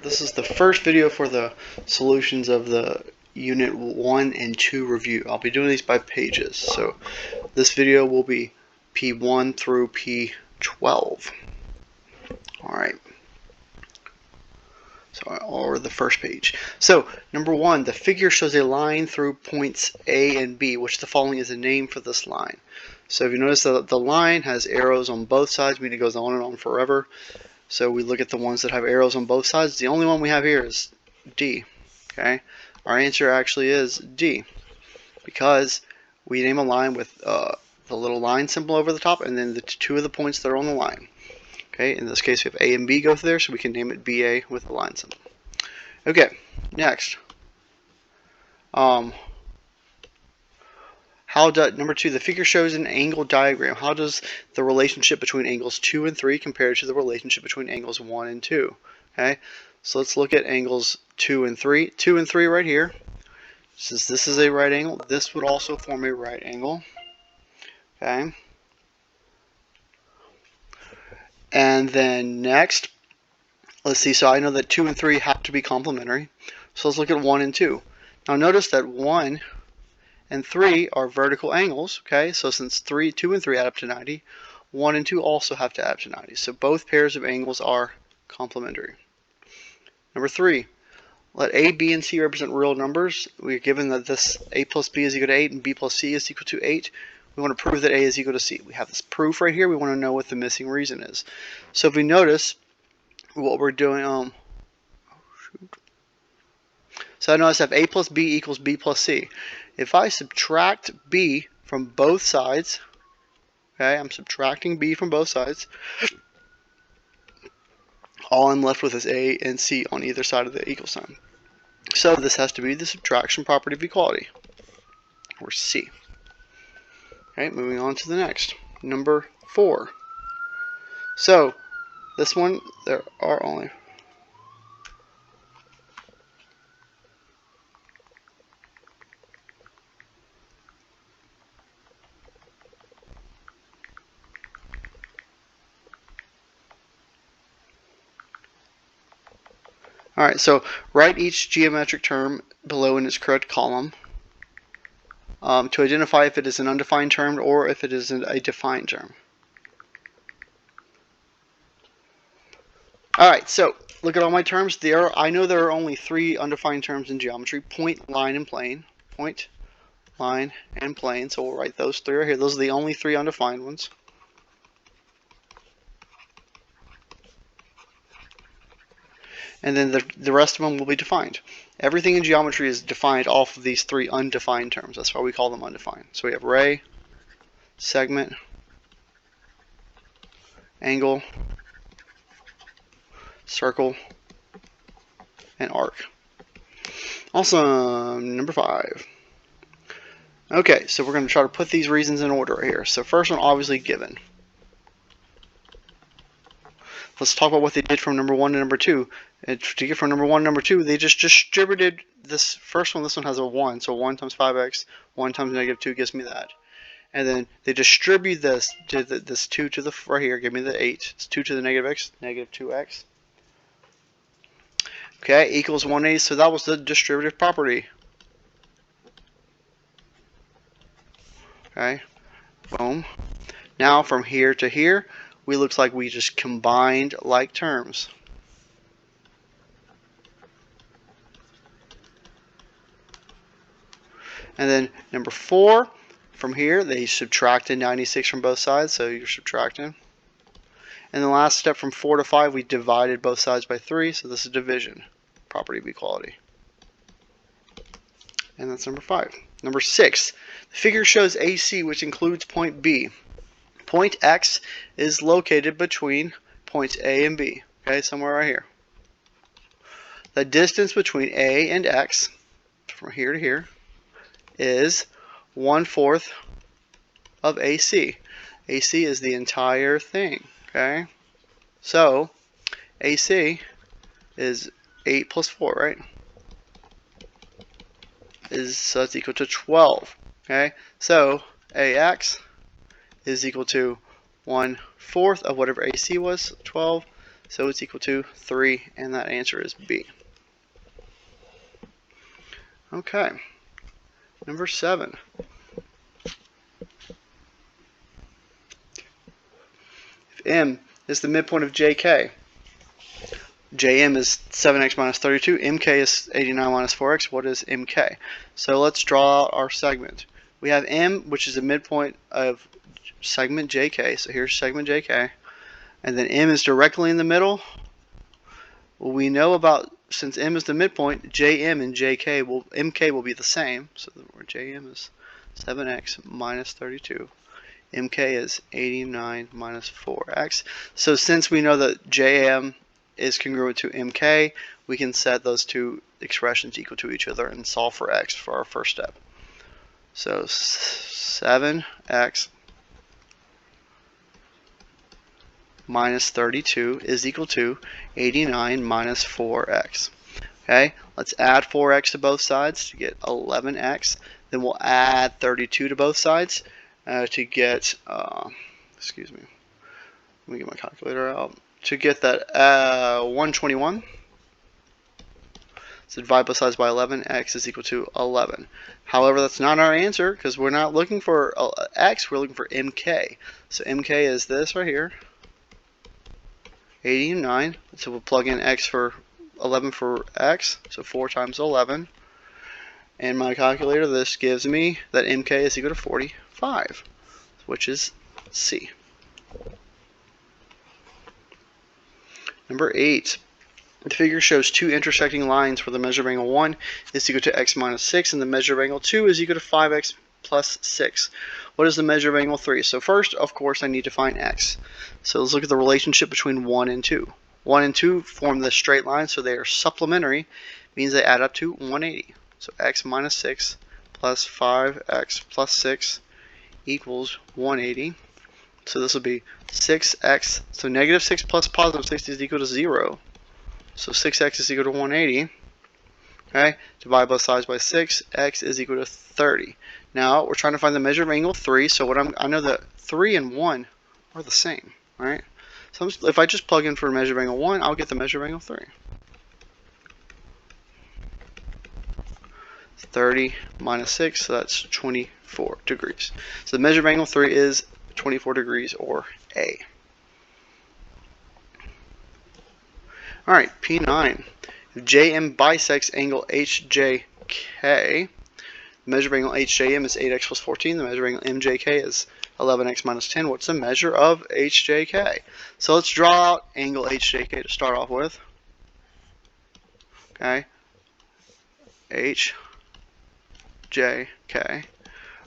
this is the first video for the solutions of the Unit 1 and 2 review. I'll be doing these by pages, so this video will be P1 through P12. Alright, so or the first page. So, number 1, the figure shows a line through points A and B, which the following is a name for this line. So if you notice that the line has arrows on both sides, meaning it goes on and on forever. So we look at the ones that have arrows on both sides. The only one we have here is D. Okay, our answer actually is D, because we name a line with the little line symbol over the top, and then the two of the points that are on the line. Okay, in this case we have A and B go through there, so we can name it BA with the line symbol. Okay, next. Number 2, the figure shows an angle diagram. How does the relationship between angles 2 and 3 compare to the relationship between angles 1 and 2? Okay, so let's look at angles 2 and 3. 2 and 3 right here. Since this is a right angle, this would also form a right angle. Okay. And then next, let's see, so I know that 2 and 3 have to be complementary. So let's look at 1 and 2. Now notice that 1 and 3 are vertical angles, okay? So since 2 and 3 add up to 90, 1 and 2 also have to add up to 90. So both pairs of angles are complementary. Number 3, let A, B, and C represent real numbers. We're given that this A plus B is equal to 8 and B plus C is equal to 8. We want to prove that A is equal to C. We have this proof right here. We want to know what the missing reason is. So if we notice what we're doing, so I notice I have A plus B equals B plus C. If I subtract B from both sides, okay, I'm subtracting B from both sides, all I'm left with is A and C on either side of the equal sign. So this has to be the subtraction property of equality, or C. Okay, moving on to the next, number 4. So this one, there are only Alright, so write each geometric term below in its correct column to identify if it is an undefined term or if it is a defined term. Alright, so look at all my terms. I know there are only 3 undefined terms in geometry: point, line, and plane. Point, line, and plane. So we'll write those 3 right here. Those are the only 3 undefined ones. And then the rest of them will be defined. Everything in geometry is defined off of these 3 undefined terms. That's why we call them undefined. So we have ray, segment, angle, circle, and arc. Awesome. Number 5. Okay, so we're going to try to put these reasons in order right here. So first one, obviously given. Let's talk about what they did from number 1 to number 2. And to get from number 1 to number 2, they just distributed this first one. This one has a 1, so 1 times 5x, 1 times negative 2 gives me that. And then they distribute this to this 2 to the right here, give me the 8. It's 2 to the negative x, negative 2x. Okay, equals 1/8. So that was the distributive property. Okay, boom. Now from here to here, we looks like we just combined like terms. And then number 4, from here they subtracted 96 from both sides, so you're subtracting. And the last step from 4 to 5, we divided both sides by 3, so this is division, property of equality. And that's number 5. Number 6, the figure shows AC, which includes point B. Point X is located between points A and B, okay, somewhere right here. The distance between A and X, from here to here, is 1/4 of AC. AC is the entire thing, okay? So, AC is 8 plus 4, right? So that's equal to 12, okay? So, AX is equal to 1/4 of whatever AC was, 12. so it's equal to 3, and that answer is B. Okay, number 7. If M is the midpoint of JK, JM is 7x minus 32, MK is 89 minus 4x. What is MK? So let's draw out our segment. We have M, which is the midpoint of segment JK. So here's segment JK. And then M is directly in the middle. Well, we know about, since M is the midpoint, JM and JK will, MK will be the same. So JM is 7x minus 32. MK is 89 minus 4x. So since we know that JM is congruent to MK, we can set those two expressions equal to each other and solve for x for our first step. So 7x minus 32 is equal to 89 minus 4x. Okay, let's add 4x to both sides to get 11x. Then we'll add 32 to both sides to get, excuse me, let me get my calculator out. To get that 121, so divide both sides by 11, x is equal to 11. However, that's not our answer because we're not looking for x, we're looking for MK. So MK is this right here, 89. So we'll plug in x for 11 for x, so 4 times 11. And my calculator, this gives me that MK is equal to 45, which is C. Number 8. The figure shows two intersecting lines where the measure of angle 1 is equal to x minus 6 and the measure of angle 2 is equal to 5x plus 6. What is the measure of angle 3? So first, of course, I need to find x. So let's look at the relationship between 1 and 2. 1 and 2 form this straight line, so they are supplementary, means they add up to 180. So x minus 6 plus 5x plus 6 equals 180. So this will be 6x. So negative 6 plus positive 6 is equal to 0. So 6x is equal to 180. Okay, divide both sides by 6. X is equal to 30. Now we're trying to find the measure of angle 3. So I know that 3 and 1 are the same, right? So if I just plug in for a measure of angle 1, I'll get the measure of angle 3. 30 minus 6, so that's 24 degrees. So the measure of angle 3 is 24 degrees, or A. Alright, P9. If JM bisects angle HJK, the measure of angle HJM is 8x plus 14. The measure of angle MJK is 11x minus 10. What's the measure of HJK? So let's draw out angle HJK to start off with. Okay. HJK.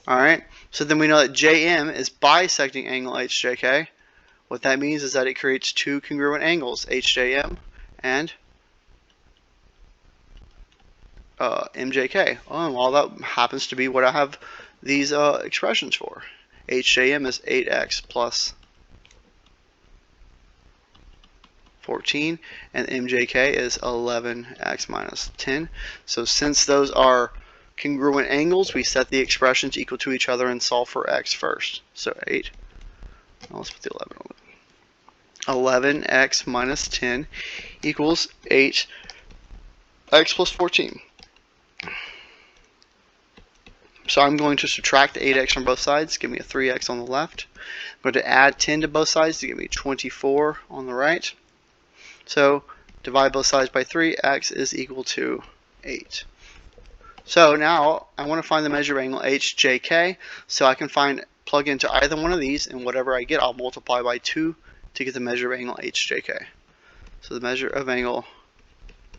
Alright, so then we know that JM is bisecting angle HJK. What that means is that it creates two congruent angles, HJM and MJK. Oh, well, that happens to be what I have these expressions for. HJM is 8x plus 14, and MJK is 11x minus 10. So since those are congruent angles, we set the expressions equal to each other and solve for x first. So 8, let's put the 11 on it. 11x minus 10 equals 8x plus 14. So I'm going to subtract 8x from both sides, give me a 3x on the left. I'm going to add 10 to both sides to give me 24 on the right. So divide both sides by 3, x is equal to 8. So now I want to find the measure of angle HJK, so I can plug into either one of these, and whatever I get I'll multiply by 2 to get the measure of angle HJK. So the measure of angle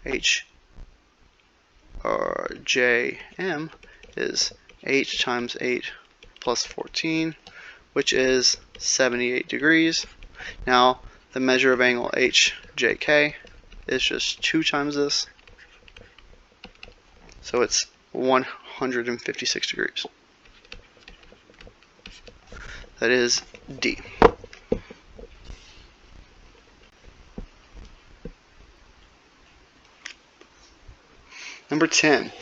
HJM is 8 times 8 plus 14, which is 78 degrees. Now the measure of angle HJK is just 2 times this, so it's 156 degrees. That is D. Number 10.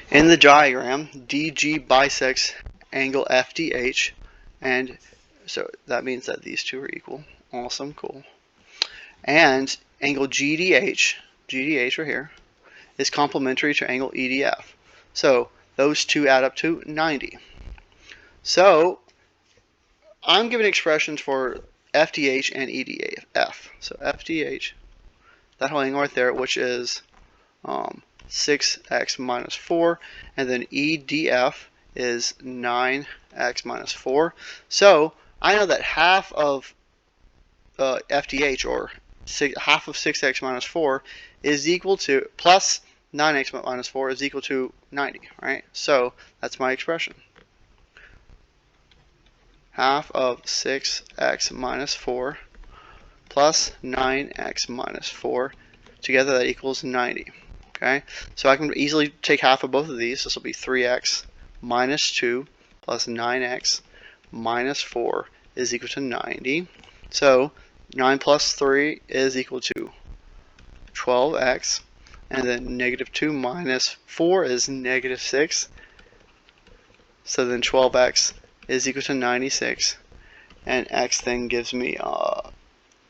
In the diagram, DG bisects angle FDH, and so that means that these two are equal. Awesome, cool. And angle GDH right here, is complementary to angle EDF. So those two add up to 90. So I'm giving expressions for FDH and EDF. So FDH, that whole angle right there, which is 6x minus 4, and then EDF is 9x minus 4. So I know that half of FDH, or half of 6x minus 4, is equal to, plus 9x minus 4 is equal to 90, right? So that's my expression. Half of 6x minus 4 plus 9x minus 4, together that equals 90. Okay, so I can easily take half of both of these. This will be 3x minus 2 plus 9x minus 4 is equal to 90. So 9 plus 3 is equal to 12x, and then negative 2 minus 4 is negative 6. So then 12x is equal to 96, and x then gives me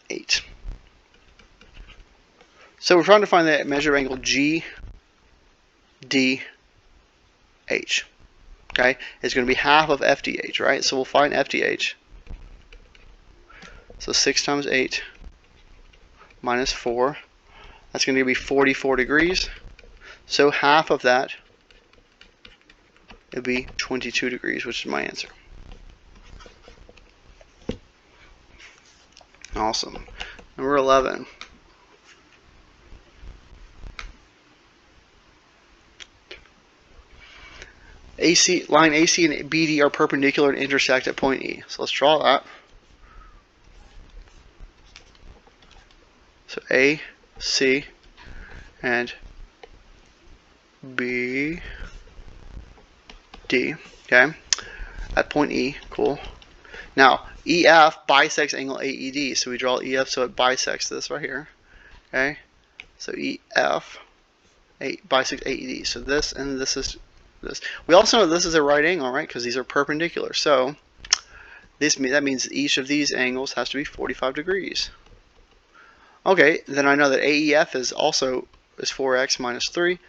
8. So we're trying to find the measure of angle GDH. Okay, it's going to be half of FDH, right? So we'll find FDH. So 6 times 8 minus 4, that's going to be 44 degrees. So half of that would be 22 degrees, which is my answer. Awesome. Number 11. Line AC and BD are perpendicular and intersect at point E. So let's draw that. So AC and BD, okay, at point E. Cool. Now EF bisects angle AED, so we draw EF so it bisects this right here. Okay, so EF bisects AED. So this and this is this. We also know this is a right angle, right? Because these are perpendicular. So that means each of these angles has to be 45 degrees. Okay, then I know that AEF is 4x minus 3.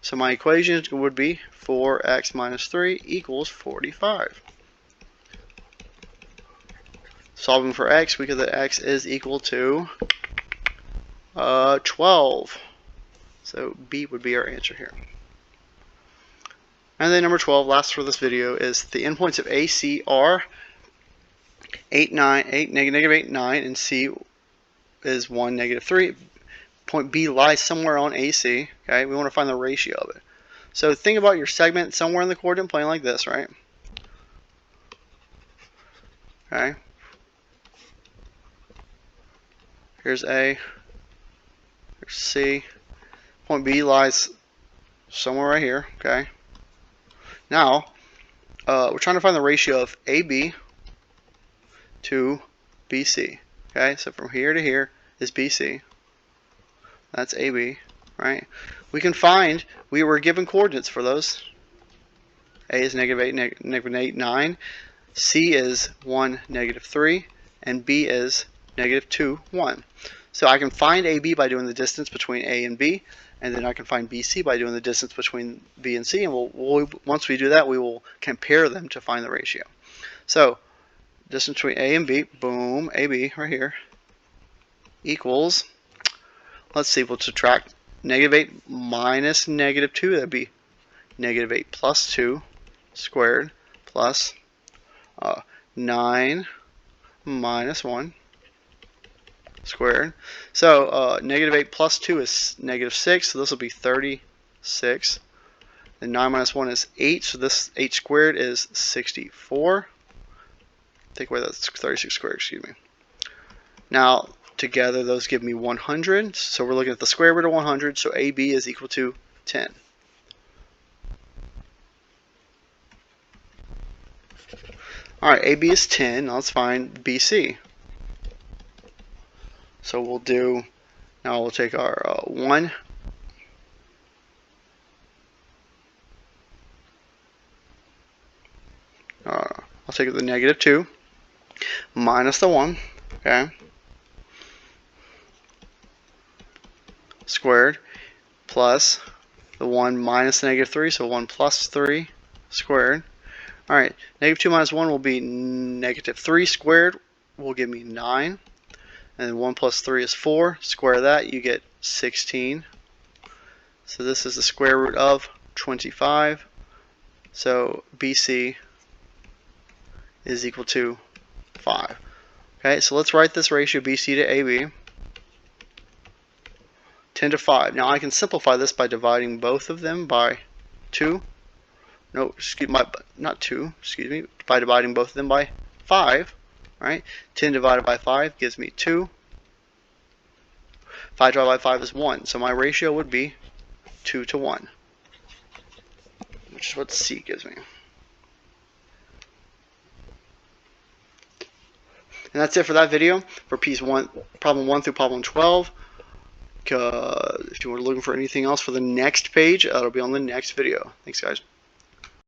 So my equation would be 4x minus 3 equals 45. Solving for x, we get that x is equal to 12. So B would be our answer here. And then number 12, last for this video, is the endpoints of AC are 8, 9, negative 8, 9, and C is 1, negative 3. Point B lies somewhere on AC. Okay, we want to find the ratio of it. So think about your segment somewhere in the coordinate plane like this, right? Okay. Here's A. Here's C. Point B lies somewhere right here. Okay. Now, we're trying to find the ratio of AB to BC. Okay, so from here to here is BC. That's AB, right? We can find, we were given coordinates for those. A is negative 8, negative 8, 9. C is 1, negative 3. And B is negative 2, 1. So I can find AB by doing the distance between A and B. And then I can find BC by doing the distance between B and C. And once we do that, we will compare them to find the ratio. So distance between A and B, boom, AB right here, equals, let's see, we'll subtract negative 8 minus negative 2. That'd be negative 8 plus 2 squared plus 9 minus 1 squared. So negative 8 plus 2 is negative 6, so this will be 36. And 9 minus 1 is 8, so this 8 squared is 64. Take away that 36 squared, excuse me. Now, together those give me 100, so we're looking at the square root of 100, so AB is equal to 10. Alright, AB is 10, now let's find BC. So we'll do, now we'll take our 1, I'll take the negative 2, minus the 1, okay, squared plus the 1 minus the negative 3, so 1 plus 3 squared. Alright, negative 2 minus 1 will be negative 3 squared will give me 9. And 1 plus 3 is 4. Square that, you get 16. So this is the square root of 25. So BC is equal to 5. Okay, so let's write this ratio BC to AB. 10 to 5. Now I can simplify this by dividing both of them by 2. No, excuse me, not 2, excuse me, by dividing both of them by 5. Right? 10 divided by 5 gives me 2. 5 divided by 5 is 1. So my ratio would be 2 to 1. Which is what C gives me. And that's it for that video for piece 1, problem 1 through problem 12. If you were looking for anything else for the next page, that'll be on the next video. Thanks, guys.